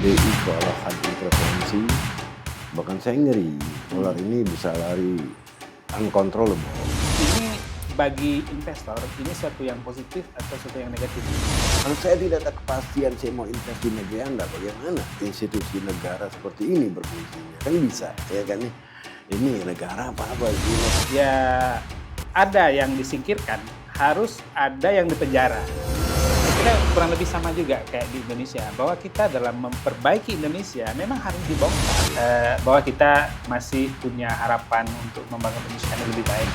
BI kewalahan intervensi, bahkan saya ngeri dolar ini bisa lari uncontrollable. Ini bagi investor, ini suatu yang positif atau suatu yang negatif? Kalau saya tidak ada kepastian saya mau invest di negeri Anda, bagaimana institusi negara seperti ini berfungsinya? Kan bisa, ya kan? Ini negara apa sih? Ya ada yang disingkirkan, harus ada yang dipenjara. Kita kurang lebih sama juga kayak di Indonesia, bahwa kita dalam memperbaiki Indonesia memang harus dibongkar. Bahwa kita masih punya harapan untuk membangun Indonesia yang lebih baik.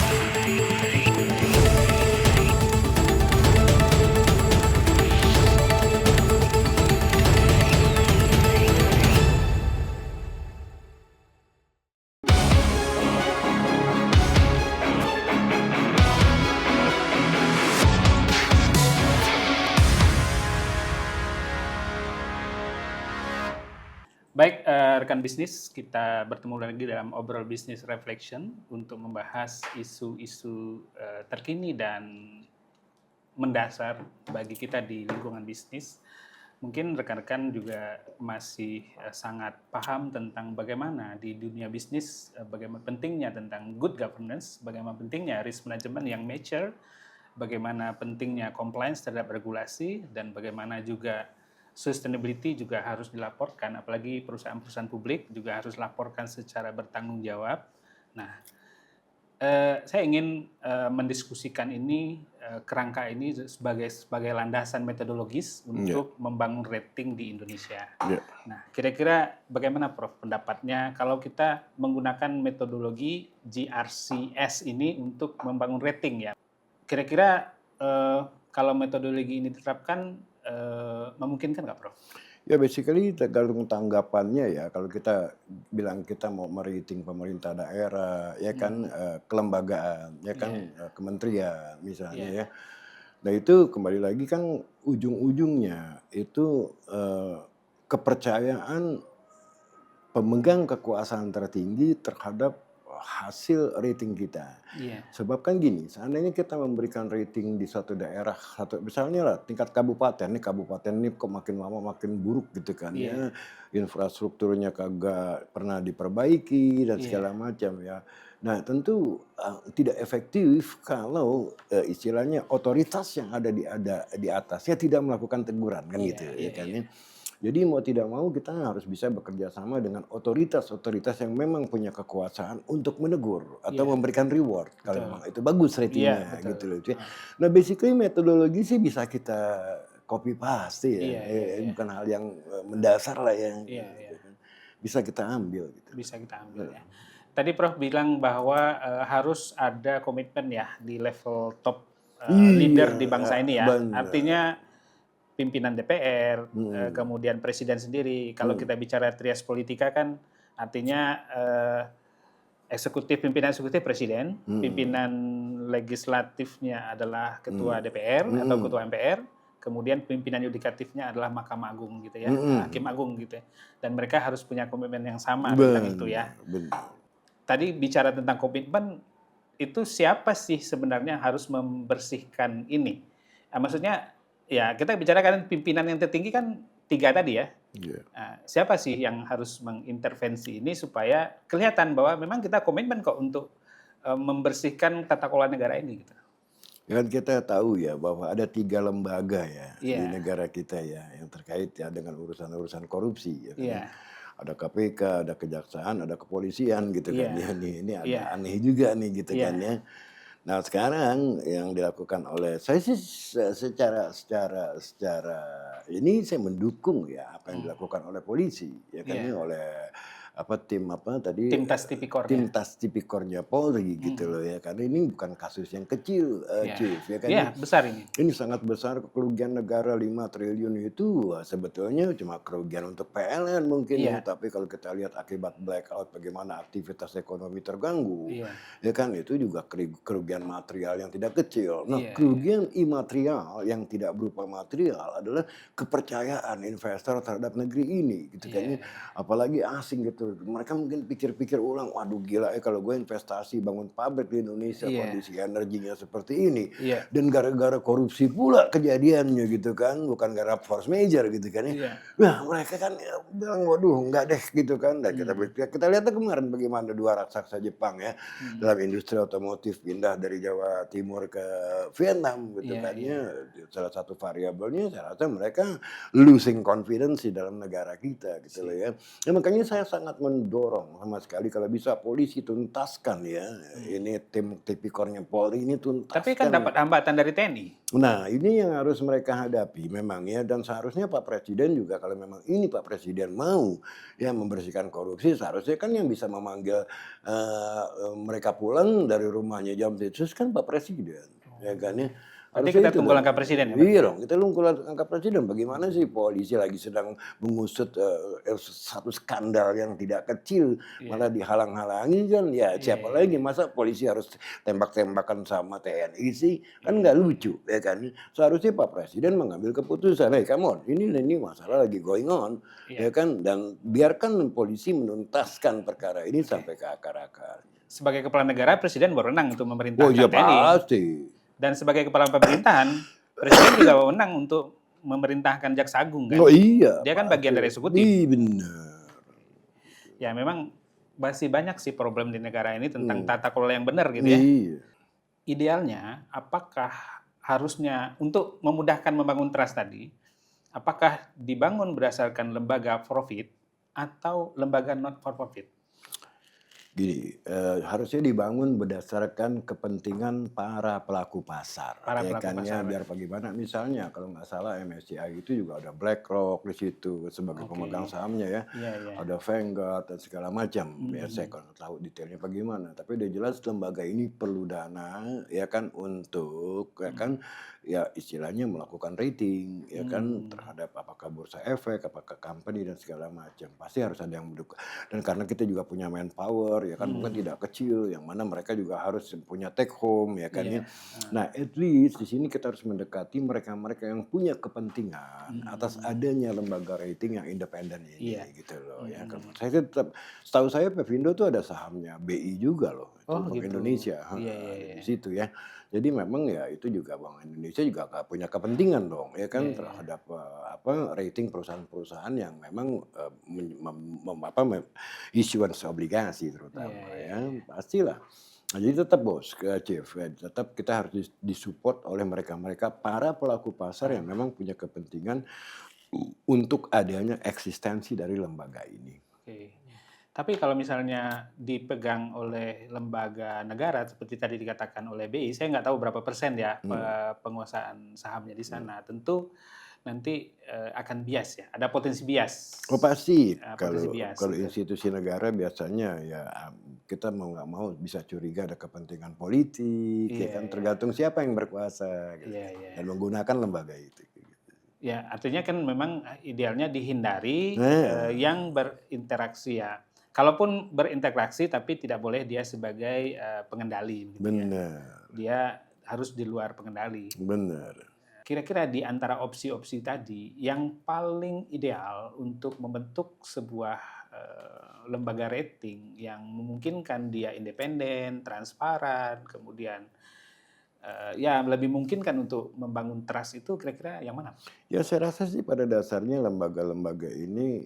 Baik, rekan bisnis, kita bertemu lagi dalam Obrol Bisnis Reflection untuk membahas isu-isu terkini dan mendasar bagi kita di lingkungan bisnis. Mungkin rekan-rekan juga masih sangat paham tentang bagaimana di dunia bisnis, bagaimana pentingnya tentang good governance, bagaimana pentingnya risk management yang mature, bagaimana pentingnya compliance terhadap regulasi, dan bagaimana juga sustainability juga harus dilaporkan, apalagi perusahaan-perusahaan publik juga harus laporkan secara bertanggung jawab. Nah, saya ingin mendiskusikan ini, kerangka ini sebagai landasan metodologis untuk membangun rating di Indonesia. Ya. Nah, kira-kira bagaimana Prof pendapatnya kalau kita menggunakan metodologi GRCS ini untuk membangun rating ya? Kira-kira kalau metodologi ini diterapkan memungkinkan nggak, Prof? Ya basically tergantung tanggapannya ya. Kalau kita bilang kita mau merating pemerintah daerah, ya kan kelembagaan, ya kan kementerian misalnya ya. Nah itu kembali lagi kan ujung-ujungnya itu kepercayaan pemegang kekuasaan tertinggi terhadap hasil rating kita. Iya. Sebab kan gini, seandainya kita memberikan rating di suatu daerah, misalnya lah tingkat kabupaten ini kok makin lama makin buruk gitu kan ya, infrastrukturnya kagak pernah diperbaiki dan segala macam ya. Nah tentu tidak efektif kalau istilahnya otoritas yang ada di atasnya tidak melakukan teguran kan gitu ya kan ya. Jadi mau tidak mau kita harus bisa bekerja sama dengan otoritas-otoritas yang memang punya kekuasaan untuk menegur atau memberikan reward kalau memang itu bagus ratingnya gitu loh. Nah basically metodologi sih bisa kita copy paste ya, bukan hal yang mendasar lah yang bisa kita ambil gitu. Bisa kita ambil ya. Tadi Prof bilang bahwa harus ada komitmen ya di level top leader di bangsa ini ya. Benar. Artinya pimpinan DPR, kemudian presiden sendiri. Kalau kita bicara trias politika kan artinya pimpinan eksekutif presiden, pimpinan legislatifnya adalah ketua DPR atau ketua MPR, kemudian pimpinan yudikatifnya adalah Mahkamah Agung gitu ya, Hakim Agung gitu ya. Dan mereka harus punya komitmen yang sama tentang itu ya. Benar. Tadi bicara tentang komitmen, itu siapa sih sebenarnya harus membersihkan ini? Maksudnya ya kita bicara kan pimpinan yang tertinggi kan 3 tadi ya. Nah, siapa sih yang harus mengintervensi ini supaya kelihatan bahwa memang kita komitmen kok untuk membersihkan tata kelola negara ini gitu. Ya kan kita tahu ya bahwa ada 3 lembaga ya di negara kita ya yang terkait ya dengan urusan-urusan korupsi ya kan. Ada KPK, ada Kejaksaan, ada Kepolisian gitu kan ya. Ini agak aneh juga nih gitu kan ya. Nah sekarang yang dilakukan oleh saya sih secara ini saya mendukung ya apa yang dilakukan oleh polisi ya kan oleh tim Tas Tipikornya Polri gitu loh ya, karena ini bukan kasus yang kecil Chief ya kan. Besar ini. Ini sangat besar, kerugian negara 5 triliun itu sebetulnya cuma kerugian untuk PLN mungkin ya, tapi kalau kita lihat akibat blackout bagaimana aktivitas ekonomi terganggu ya kan itu juga kerugian material yang tidak kecil. Nah kerugian imaterial yang tidak berupa material adalah kepercayaan investor terhadap negeri ini gitu kan, apalagi asing gitu gitu. Mereka mungkin pikir-pikir ulang, waduh gila ya kalau gue investasi bangun pabrik di Indonesia Iya, kondisi energinya seperti ini. iya, Dan gara-gara korupsi pula kejadiannya gitu kan, bukan gara force major gitu kan ya. iya. Nah mereka kan ya, bilang waduh enggak deh gitu kan. Dan Hmm, kita lihat kemarin bagaimana dua raksasa Jepang ya hmm. dalam industri otomotif pindah dari Jawa Timur ke Vietnam gitu Iya, kan iya. ya. Salah satu variabelnya saya rasa mereka losing confidence di dalam negara kita gitu loh Sip. ya. Ya makanya saya sangat mendorong sama sekali kalau bisa polisi tuntaskan ya. Hmm. Ini tim tipikornya Polri ini Tapi kan tuntaskan. dapat hambatan dari TNI. Nah, ini yang harus mereka hadapi memang ya, dan seharusnya Pak Presiden juga kalau memang ini Pak Presiden mau ya membersihkan korupsi, seharusnya kan yang bisa memanggil mereka pulang dari rumahnya jam sekian kan Pak Presiden, ya kan ya. Berarti Harusnya kita itu tunggu dong. langkah presiden ya berarti? Iya dong, kita tunggu langkah Presiden. Bagaimana sih polisi lagi sedang mengusut satu skandal yang tidak kecil, Iya, malah dihalang-halangi kan, ya iya, siapa iya, lagi, iya. masa polisi harus tembak-tembakan sama TNI sih, kan Iya, nggak lucu ya kan. Seharusnya Pak Presiden mengambil keputusan, hey come on, ini masalah lagi going on, iya. ya kan, dan biarkan polisi menuntaskan perkara ini Oke. sampai ke akar-akarnya. Sebagai kepala negara, presiden berwenang untuk Oh memerintahkan iya TNI. pasti. Dan sebagai kepala pemerintahan, presiden juga berwenang untuk memerintahkan jaksa agung kan. Oh iya Dia kan bagian pasti. dari eksekutif. Iya benar. Ya memang masih banyak sih problem di negara ini tentang Hmm. tata kelola yang benar gitu ya. Iya. Idealnya, apakah harusnya untuk memudahkan membangun trust tadi, apakah dibangun berdasarkan lembaga profit atau lembaga not for profit? Gini, harusnya dibangun berdasarkan kepentingan para pelaku pasar, Para ya pelaku kan pasar. ya, biar bagaimana misalnya kalau nggak salah MSCI itu juga ada BlackRock di situ sebagai Oke. pemegang sahamnya ya, Iya, iya. ada Vanguard dan segala macam. Ya saya kurang tahu detailnya bagaimana, tapi udah jelas lembaga ini perlu dana ya kan untuk ya kan ya istilahnya melakukan rating ya kan terhadap apakah bursa efek, apakah company dan segala macam. Pasti harus ada yang mendukung. Dan karena kita juga punya manpower ya kan mungkin tidak kecil yang mana mereka juga harus punya take home ya kan Iya. ya. Nah, at least di sini kita harus mendekati mereka-mereka yang punya kepentingan atas adanya lembaga rating yang independen ini Iya. gitu loh ya. Saya tetap setahu saya Pevindo tuh ada sahamnya BI juga loh. Itu Oh Bank gitu. Indonesia. Iya, Ada iya, di iya. situ ya. Jadi memang ya itu juga Bank Indonesia juga punya kepentingan dong ya kan Iya, iya. terhadap rating perusahaan-perusahaan yang memang issuance obligasi terutama Iya, ya pastilah. Nah, jadi tetap bos ke Chief tetap kita harus disupport oleh mereka-mereka para pelaku pasar yang memang punya kepentingan untuk adanya eksistensi dari lembaga ini. Oke. Tapi kalau misalnya dipegang oleh lembaga negara seperti tadi dikatakan oleh BI, saya nggak tahu berapa persen ya penguasaan sahamnya di sana. Tentu nanti akan bias ya, ada potensi bias. Oh pasti Potensi bias kalau gitu. institusi negara biasanya ya kita mau nggak mau bisa curiga ada kepentingan politik ya Iya, kan iya. tergantung siapa yang berkuasa gitu. Iya, iya. Dan menggunakan lembaga itu. Ya, artinya kan memang idealnya dihindari Nah, yang berinteraksi ya. Kalaupun berinteraksi tapi tidak boleh dia sebagai pengendali gitu ya. benar, Dia harus di luar pengendali. benar. Kira-kira di antara opsi-opsi tadi yang paling ideal untuk membentuk sebuah lembaga rating yang memungkinkan dia independen, transparan, kemudian ya lebih memungkinkan untuk membangun trust itu kira-kira yang mana? Ya saya rasa sih pada dasarnya lembaga-lembaga ini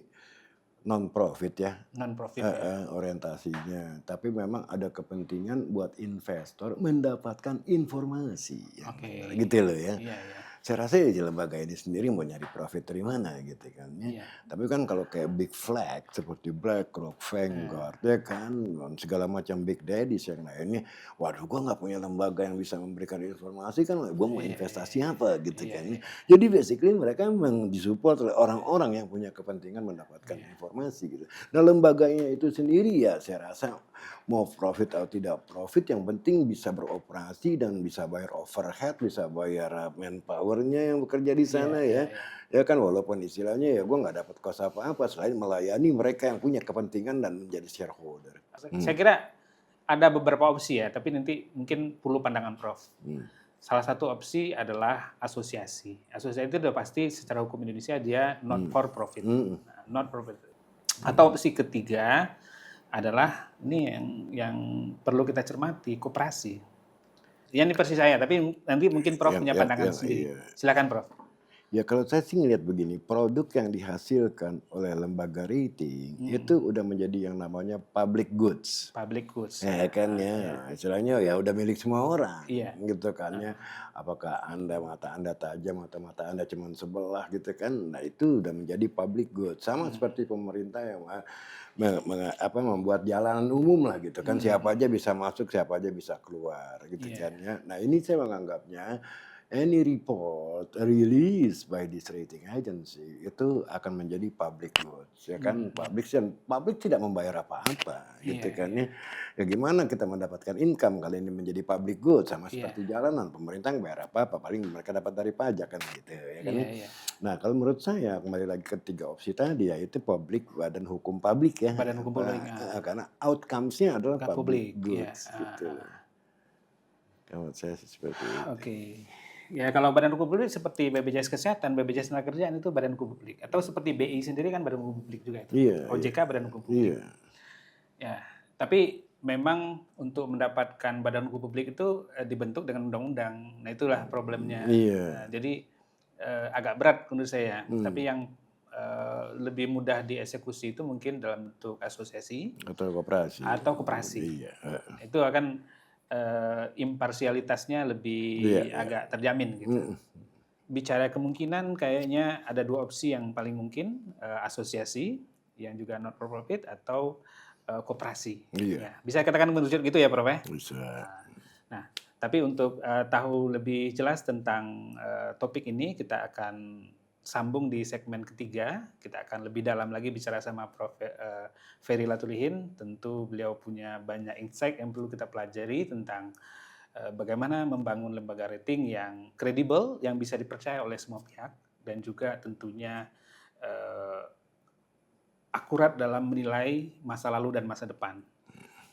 non profit ya. Non-profit ya. Orientasinya, tapi memang ada kepentingan buat investor mendapatkan informasi yang Oke. benar, gitu loh ya. Iya, iya. Saya rasa ya lembaga ini sendiri mau nyari profit dari mana gitu kan ya. Iya. Tapi kan kalau kayak big flag seperti BlackRock, Vanguard ya kan, segala macam big daddies yang lainnya, waduh gua nggak punya lembaga yang bisa memberikan informasi kan, gua mau investasi apa gitu kan ya. Jadi basically mereka memang disupport oleh orang-orang yang punya kepentingan mendapatkan informasi gitu. Nah lembaganya itu sendiri ya saya rasa mau profit atau tidak profit yang penting bisa beroperasi dan bisa bayar overhead, bisa bayar manpowernya yang bekerja di sana ya. Ya kan walaupun istilahnya ya gue nggak dapat kos apa-apa selain melayani mereka yang punya kepentingan dan menjadi shareholder. Saya kira ada beberapa opsi ya, tapi nanti mungkin perlu pandangan Prof. Salah satu opsi adalah asosiasi. Asosiasi itu udah pasti secara hukum Indonesia dia not for profit. Not profit. Atau opsi ketiga adalah ini yang perlu kita cermati, koperasi. Ya, ini versi saya, tapi nanti mungkin Prof punya pandangan sendiri. iya. Silakan Prof. Ya kalau saya sih ngelihat begini, produk yang dihasilkan oleh lembaga rating itu udah menjadi yang namanya public goods. Public goods. Ya kan ya, istilahnya ya udah milik semua orang, Iya. gitu kan ya. Apakah mata Anda tajam atau mata Anda cuma sebelah gitu kan, nah itu udah menjadi public goods. Sama seperti pemerintah yang membuat jalanan umum lah gitu kan, siapa aja bisa masuk, siapa aja bisa keluar gitu Iya. kan ya. Nah ini saya menganggapnya any report released by this rating agency itu akan menjadi public goods ya kan. Publik tidak membayar apa-apa gitu Iya, kan iya. ya. Ya gimana kita mendapatkan income kalau ini menjadi public goods, sama Iya. seperti jalanan, pemerintah nggak bayar apa-apa, paling mereka dapat dari pajak kan gitu ya kan Iya, ya. iya. Nah kalau menurut saya kembali lagi ke 3 opsi tadi, yaitu publik, badan hukum publik ya. Badan hukum publik. Karena outcomes-nya adalah Public, public iya. goods gitu. Kalau saya sih seperti itu. Oke. Ya kalau badan hukum publik seperti BPJS Kesehatan, BPJS Tenagakerjaan itu badan hukum publik. Atau seperti BI sendiri kan badan hukum publik juga itu. Iya, OJK badan hukum publik. Iya. Ya, tapi memang untuk mendapatkan badan hukum publik itu dibentuk dengan undang-undang. Nah itulah problemnya. Iya. Nah, jadi agak berat menurut saya. Tapi yang lebih mudah dieksekusi itu mungkin dalam bentuk asosiasi Atau koperasi. atau koperasi. Iya. Itu akan imparsialitasnya lebih agak terjamin gitu. Bicara kemungkinan kayaknya ada 2 opsi yang paling mungkin, asosiasi yang juga not for profit atau koperasi. Iya. Ya, bisa katakan merujuk gitu ya Prof ya? Bisa. Nah, tapi untuk tahu lebih jelas tentang topik ini kita akan sambung di segmen ketiga. Kita akan lebih dalam lagi bicara sama Prof. Ferry Latulihin. Tentu beliau punya banyak insight yang perlu kita pelajari tentang bagaimana membangun lembaga rating yang kredibel, yang bisa dipercaya oleh semua pihak, dan juga tentunya akurat dalam menilai masa lalu dan masa depan.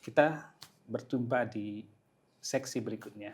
Kita berjumpa di seksi berikutnya.